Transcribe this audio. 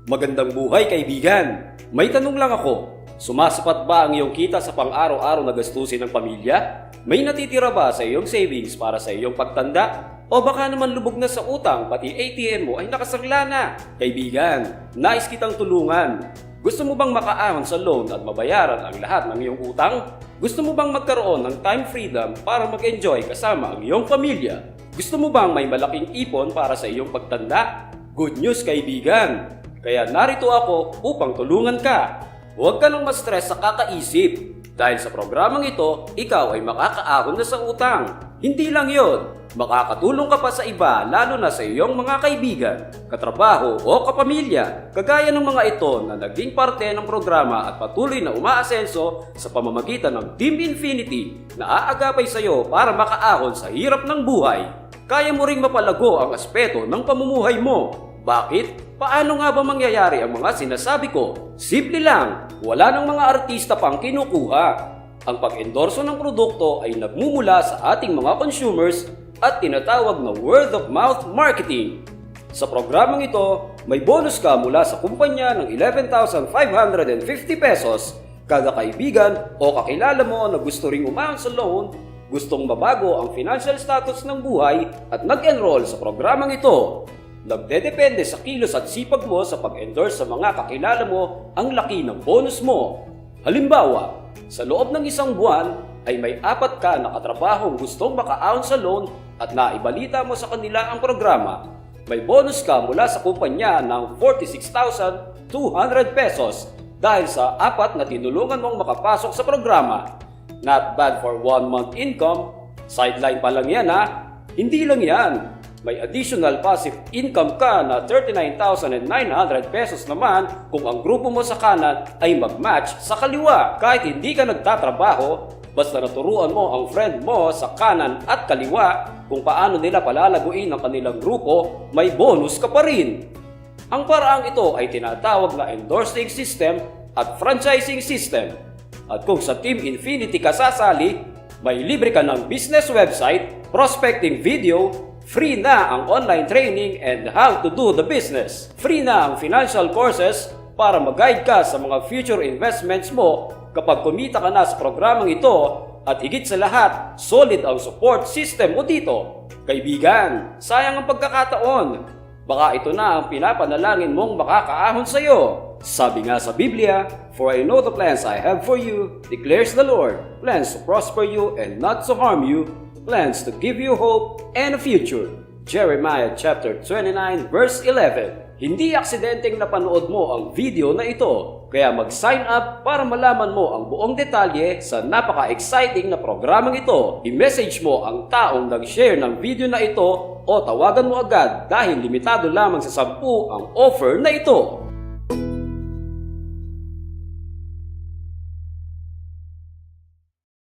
Magandang buhay kaibigan! May tanong lang ako. Sumasapat ba ang iyong kita sa pang-araw-araw na gastusin ng pamilya? May natitira ba sa iyong savings para sa iyong pagtanda? O baka naman lubog na sa utang pati ATM mo ay nakasangla na? Kaibigan, nais kitang tulungan. Gusto mo bang makaahon sa loan at mabayaran ang lahat ng iyong utang? Gusto mo bang magkaroon ng time freedom para mag-enjoy kasama ang iyong pamilya? Gusto mo bang may malaking ipon para sa iyong pagtanda? Good news kaibigan! Kaya narito ako upang tulungan ka. Huwag ka nang ma-stress sa kakaisip. Dahil sa programang ito, ikaw ay makakaahon na sa utang. Hindi lang yon, makakatulong ka pa sa iba lalo na sa iyong mga kaibigan, katrabaho o kapamilya. Kagaya ng mga ito na naging parte ng programa at patuloy na umaasenso sa pamamagitan ng Team Infinity na aagapay sa iyo para makaahon sa hirap ng buhay. Kaya mo ring mapalago ang aspeto ng pamumuhay mo. Bakit? Paano nga ba mangyayari ang mga sinasabi ko? Simple lang, wala ng mga artista pang kinukuha. Ang pag-endorso ng produkto ay nagmumula sa ating mga consumers at tinatawag na word of mouth marketing. Sa programang ito, may bonus ka mula sa kumpanya ng 11,550 pesos kada kaibigan o kakilala mo na gusto ring umahon sa loan, gustong mabago ang financial status ng buhay at nag-enroll sa programang ito. Nagdedepende sa kilos at sipag mo sa pag-endorse sa mga kakilala mo ang laki ng bonus mo. Halimbawa, sa loob ng isang buwan ay may 4 ka na katrabahong gustong makaahon sa loan at naibalita mo sa kanila ang programa. May bonus ka mula sa kumpanya ng 46,200 pesos dahil sa 4 na tinulungan mong makapasok sa programa. Not bad for 1 month income. Sideline pa lang yan ha. Hindi lang yan. May additional passive income ka na 39,900 pesos naman kung ang grupo mo sa kanan ay mag-match sa kaliwa. Kahit hindi ka nagtatrabaho, basta naturuan mo ang friend mo sa kanan at kaliwa kung paano nila palalaguin ang kanilang grupo, may bonus ka pa rin. Ang paraang ito ay tinatawag na endorsing system at franchising system. At kung sa Team Infinity ka sasali, may libre ka ng business website, prospecting video, free na ang online training and how to do the business. Free na ang financial courses para mag-guide ka sa mga future investments mo kapag kumita ka na sa programang ito at higit sa lahat, solid ang support system mo dito. Kaibigan, sayang ang pagkakataon. Baka ito na ang pinapanalangin mong makakaahon sa iyo. Sabi nga sa Biblia, "For I know the plans I have for you, declares the Lord, plans to prosper you and not to harm you, plans to give you hope and a future." Jeremiah chapter 29 verse 11. Hindi aksidenteng napanood mo ang video na ito, kaya mag-sign up para malaman mo ang buong detalye sa napaka-exciting na programang ito. I-message mo ang taong nag-share ng video na ito o tawagan mo agad dahil limitado lamang sa 10 ang offer na ito.